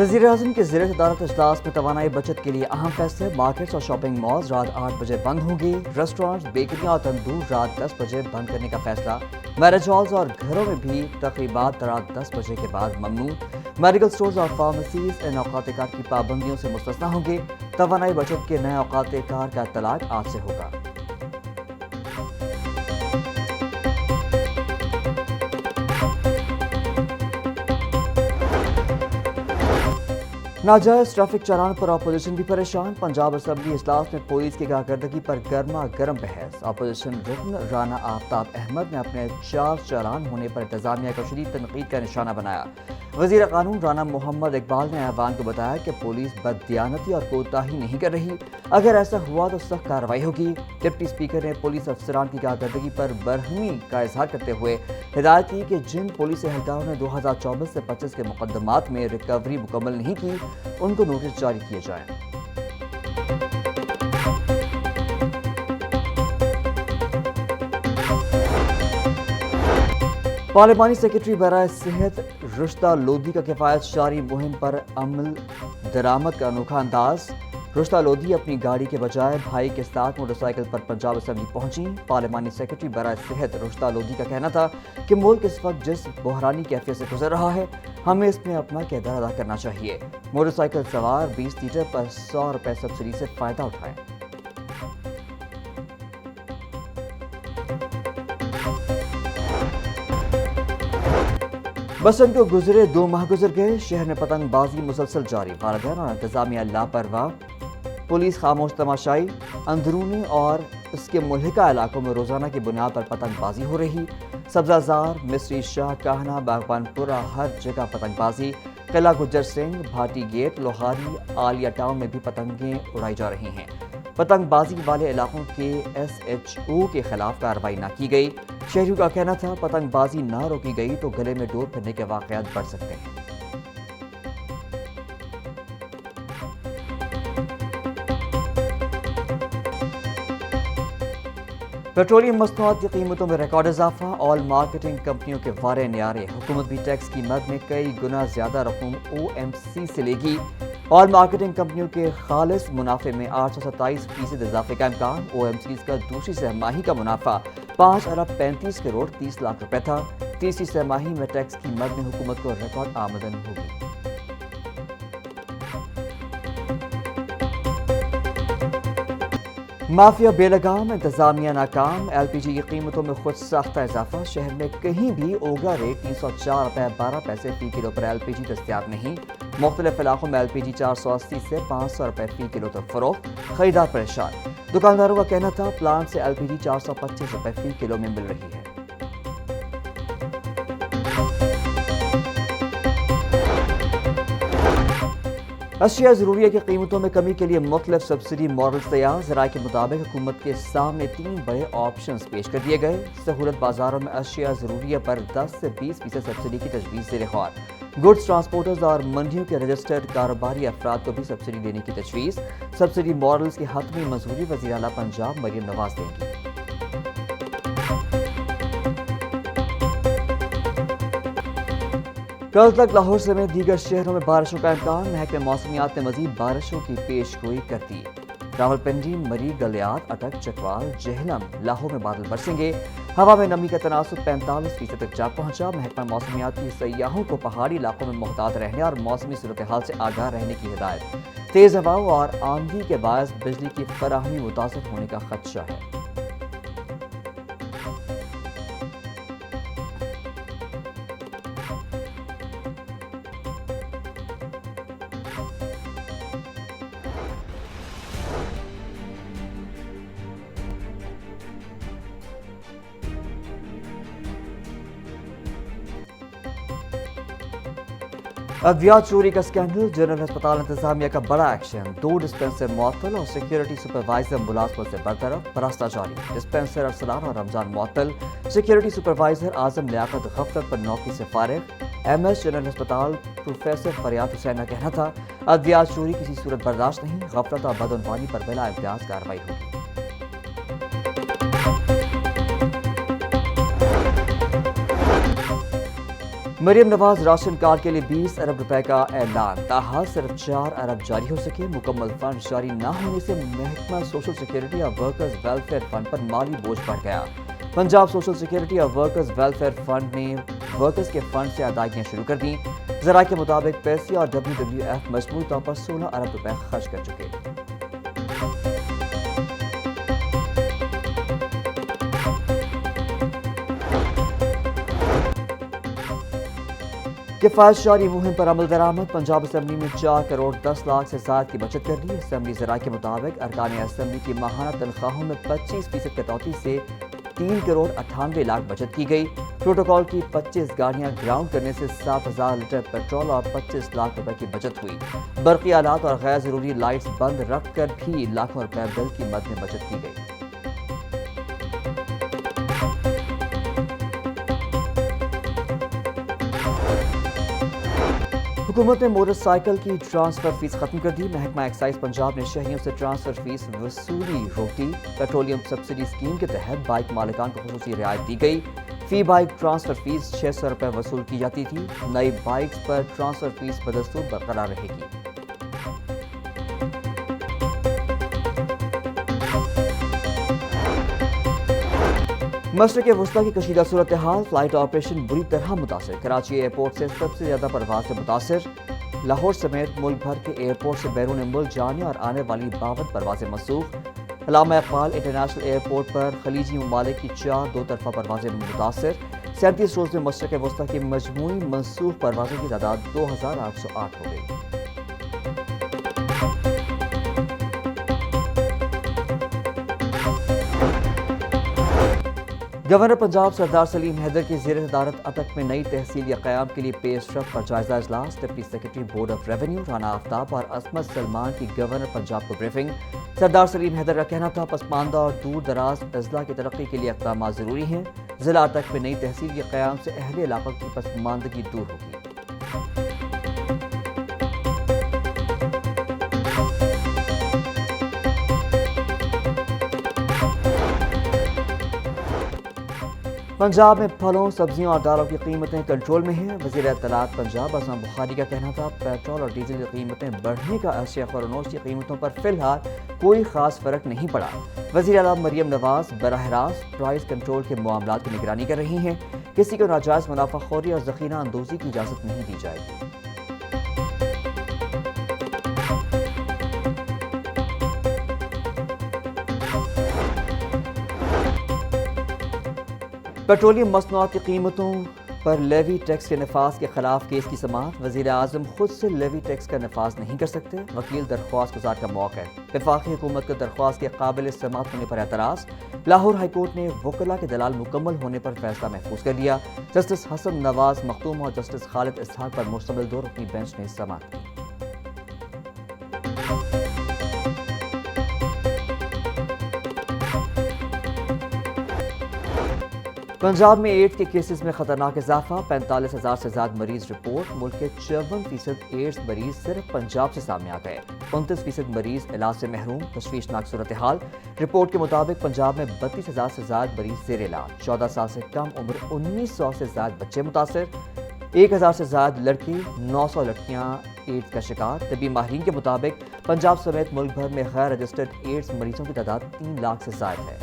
وزیر اعظم کے زیر صدارت اجلاس میں توانائی بچت کے لیے اہم فیصلے۔ مارکیٹس اور شاپنگ مالز رات 8 بجے بند ہوں گے۔ ریسٹورانٹس، بیکریاں اور تندور رات 10 بجے بند کرنے کا فیصلہ۔ میرج ہالز اور گھروں میں بھی تقریبات رات 10 بجے کے بعد ممنوع۔ میڈیکل سٹورز اور فارمیسیز ان اوقات کار کی پابندیوں سے مستثنیٰ ہوں گے۔ توانائی بچت کے نئے اوقات کار کا اطلاق آج سے ہوگا۔ ناجائز ٹریفک چالان پر اپوزیشن بھی پریشان۔ پنجاب اسمبلی اجلاس میں پولیس کی کارکردگی پر گرما گرم بحث۔ اپوزیشن رکن رانا آفتاب احمد نے اپنے 4 چالان ہونے پر انتظامیہ کو شدید تنقید کا نشانہ بنایا۔ وزیر قانون رانا محمد اقبال نے ایوان کو بتایا کہ پولیس بددیانتی اور کوتاہی نہیں کر رہی، اگر ایسا ہوا تو سخت کارروائی ہوگی۔ ڈپٹی اسپیکر نے پولیس افسران کی کارکردگی پر برہمی کا اظہار کرتے ہوئے ہدایت کی کہ جن پولیس اہلکاروں نے 2024 سے 25 کے مقدمات میں ریکوری مکمل نہیں کی، ان کو نوٹس جاری کیے جائیں۔ پارلیمانی سیکرٹری برائے صحت رشدہ لودھی کا کفایت شعاری مہم پر عمل درآمد کا انوکھا انداز۔ رشدہ لودھی اپنی گاڑی کے بجائے بھائی کے ساتھ موٹر سائیکل پر پنجاب اسمبلی پہنچیں۔ پارلیمانی سیکرٹری برائے صحت رشدہ لودھی کا کہنا تھا کہ ملک اس وقت جس بحرانی کیفیت سے گزر رہا ہے، ہمیں اس میں اپنا کردار ادا کرنا چاہیے۔ موٹر سائیکل سوار 20 لیٹر پر 100 روپے سبسڈی سے فائدہ اٹھائیں۔ بسنت کو گزرے 2 ماہ گزر گئے، شہر میں پتنگ بازی مسلسل جاری، والدین اور انتظامیہ لاپرواہ، پولیس خاموش تماشائی۔ اندرونی اور اس کے ملحقہ علاقوں میں روزانہ کی بنیاد پر پتنگ بازی ہو رہی۔ سبزہ زار، مصری شاہ، کاہنا، باغبان پورہ، ہر جگہ پتنگ بازی۔ قلعہ گجر سنگھ، بھاٹی گیٹ، لوہاری، عالیہ ٹاؤن میں بھی پتنگیں اڑائی جا رہی ہیں۔ پتنگ بازی والے علاقوں کے SHO کے خلاف کارروائی نہ کی گئی۔ شہریوں کا کہنا تھا پتنگ بازی نہ روکی گئی تو گلے میں ڈور پھرنے کے واقعات بڑھ سکتے ہیں۔ پیٹرولیم مصنوعات کی قیمتوں میں ریکارڈ اضافہ، آل مارکیٹنگ کمپنیوں کے وعدے نیارے۔ حکومت بھی ٹیکس کی مد میں کئی گنا زیادہ رقم OMC سے لے گی۔ آل مارکیٹنگ کمپنیوں کے خالص منافع میں 827% اضافے کا امکان۔ OMCs کا دوسری سہ ماہی کا منافع 5 ارب 35 کروڑ 30 لاکھ روپے تھا۔ تیسری سہ ماہی میں ٹیکس کی مد میں حکومت کو ریکارڈ آمدن ہوگی۔ مافیا بے لگام، انتظامیہ ناکام۔ LPG کی قیمتوں میں خود ساختہ اضافہ۔ شہر میں کہیں بھی اوگا ریٹ 304 روپے 12 پیسے فی کلو پر LPG دستیاب نہیں۔ مختلف علاقوں میں LPG 480 سے 500 روپے فی کلو تک فروخت، خریدار پریشان۔ دکانداروں کا کہنا تھا پلانٹ سے LPG 425 روپے فی کلو میں مل رہی ہے۔ اشیاء ضروریہ کی قیمتوں میں کمی کے لیے مختلف سبسڈی ماڈلز تیار۔ ذرائع کے مطابق حکومت کے سامنے 3 بڑے آپشنز پیش کر دیے گئے۔ سہولت بازاروں میں اشیاء ضروریہ پر 10 سے 20% سبسڈی کی تجویز زیر غور۔ گڈز ٹرانسپورٹرز اور منڈیوں کے رجسٹرڈ کاروباری افراد کو بھی سبسڈی دینے کی تجویز۔ سبسڈی ماڈلز کی حتمی منظوری وزیر اعلیٰ پنجاب مریم نواز دیں گی۔ کل تک لاہور سمیت دیگر شہروں میں بارشوں کا امکان۔ محکمہ موسمیات نے مزید بارشوں کی پیش گوئی کر دی۔ راولپنڈی، مری، گلیات، اٹک، چکوال، جہلم، لاہور میں بادل برسیں گے۔ ہوا میں نمی کا تناسب 45% تک جا پہنچا۔ محکمہ موسمیات کی سیاحوں کو پہاڑی علاقوں میں محتاط رہنے اور موسمی صورتحال سے آگاہ رہنے کی ہدایت۔ تیز ہواؤں اور آندھی کے باعث بجلی کی فراہمی متاثر ہونے کا خدشہ ہے۔ ادویات چوری کا اسکینڈل، جنرل ہسپتال انتظامیہ کا بڑا ایکشن۔ 2 ڈسپنسر معطل اور سیکیورٹی سپروائزر ملازمت سے برطرف، راستہ جاری۔ ڈسپنسر ارسلان اور رمضان معطل، سیکیورٹی سپروائزر اعظم لیاقت غفلت پر نوکری سے فارغ۔ MS جنرل ہسپتال پروفیسر فریاد حسین کا کہنا تھا ادویات چوری کسی صورت برداشت نہیں، غفلت اور بدعنوانی پر بلا امتیاز کارروائی ہوگی۔ مریم نواز راشن کارڈ کے لیے 20 ارب روپے کا اعلان، تاحال صرف 4 ارب جاری ہو سکے۔ مکمل فنڈ جاری نہ ہونے سے محکمہ سوشل سیکورٹی اور ورکرز ویلفیئر فنڈ پر مالی بوجھ بڑھ گیا۔ پنجاب سوشل سیکورٹی اور ورکرز ویلفیئر فنڈ نے ورکرز کے فنڈ سے ادائیگیاں شروع کر دیں۔ ذرائع کے مطابق پیسی اور WWF مجموعی طور پر 16 ارب روپے خرچ کر چکے۔ کفایت شعاری مہم پر عمل درآمد، پنجاب اسمبلی میں 4 کروڑ 10 لاکھ سے زائد کی بچت کر لی۔ اسمبلی ذرائع کے مطابق ارکان اسمبلی کی ماہانہ تنخواہوں میں 25% کٹوتی سے 3 کروڑ 98 لاکھ بچت کی گئی۔ پروٹوکول کی 25 گاڑیاں گراؤنڈ کرنے سے 7000 لیٹر پیٹرول اور 25 لاکھ روپے کی بچت ہوئی۔ برقی آلات اور غیر ضروری لائٹس بند رکھ کر بھی لاکھوں روپے بل کی مد میں بچت کی گئی۔ حکومت نے موٹر سائیکل کی ٹرانسفر فیس ختم کر دی۔ محکمہ ایکسائز پنجاب نے شہریوں سے ٹرانسفر فیس وصولی روک دی۔ پیٹرولیم سبسڈی اسکیم کے تحت بائک مالکان کو خصوصی رعایت دی گئی۔ فی بائک ٹرانسفر فیس 600 روپے وصول کی جاتی تھی۔ نئی بائکس پر ٹرانسفر فیس بدستور برقرار رہے گی۔ مشرق وسطی کی کشیدہ صورتحال، فلائٹ آپریشن بری طرح متاثر۔ کراچی ایئرپورٹ سے سب سے زیادہ پروازیں متاثر۔ لاہور سمیت ملک بھر کے ایئرپورٹ سے بیرون ملک جانے اور آنے والی 52 پروازیں منسوخ۔ علامہ اقبال انٹرنیشنل ایئرپورٹ پر خلیجی ممالک کی 4 دو طرفہ پروازیں متاثر۔ 37 روز میں مشرق وسطی کی مجموعی منسوخ پروازوں کی تعداد 2808 ہو گئی۔ گورنر پنجاب سردار سلیم حیدر کی زیر صدارت اٹک میں نئی تحصیل یا قیام کے لیے پیش رفت پر جائزہ اجلاس۔ Deputy secretary board of revenue Rana Aftab اور عصمت سلمان کی گورنر پنجاب کو بریفنگ۔ سردار سلیم حیدر کا کہنا تھا پسماندہ اور دور دراز اضلاع کی ترقی کے لیے اقدامات ضروری ہیں۔ ضلع اٹک میں نئی تحصیل کے قیام سے اہل علاقوں کی پسماندگی دور ہوگی۔ پنجاب میں پھلوں، سبزیوں اور دالوں کی قیمتیں کنٹرول میں ہیں۔ وزیر اطلاعات پنجاب اعظم بخاری کا کہنا تھا پیٹرول اور ڈیزل کی قیمتیں بڑھنے کا اشیاء خورنوش کی قیمتوں پر فی الحال کوئی خاص فرق نہیں پڑا۔ وزیر اعلیٰ مریم نواز براہ راست پرائز کنٹرول کے معاملات کی نگرانی کر رہی ہیں۔ کسی کو ناجائز منافع خوری اور ذخیرہ اندوزی کی اجازت نہیں دی جائے گی۔ پیٹرولیم مصنوعات کی قیمتوں پر لیوی ٹیکس کے نفاذ کے خلاف کیس کی سماعت۔ وزیر اعظم خود سے لیوی ٹیکس کا نفاذ نہیں کر سکتے، وکیل درخواست گزار کا موقع۔ وفاقی حکومت کو درخواست کے قابل سماعت ہونے پر اعتراض۔ لاہور ہائی کورٹ نے وکلاء کے دلال مکمل ہونے پر فیصلہ محفوظ کر لیا۔ جسٹس حسن نواز مختوم اور جسٹس خالد اسحاق پر مشتمل 2 رکنی بینچ نے سماعت کی۔ پنجاب میں ایڈز کے کیسز میں خطرناک اضافہ، 45,000 سے زائد مریض رپورٹ۔ ملک کے 54% ایڈز مریض صرف پنجاب سے سامنے آ گئے۔ 29% مریض علاج سے محروم، تشویشناک صورتحال۔ رپورٹ کے مطابق پنجاب میں 32,000 سے زائد مریض زیر علاج، 14 سال سے کم عمر 1900 سے زائد بچے متاثر، 1000 سے زائد لڑکی، 900 لڑکیاں ایڈز کا شکار۔ طبی ماہرین کے مطابق پنجاب سمیت ملک بھر میں غیر رجسٹرڈ ایڈز مریضوں کی تعداد 3 لاکھ سے زائد ہے۔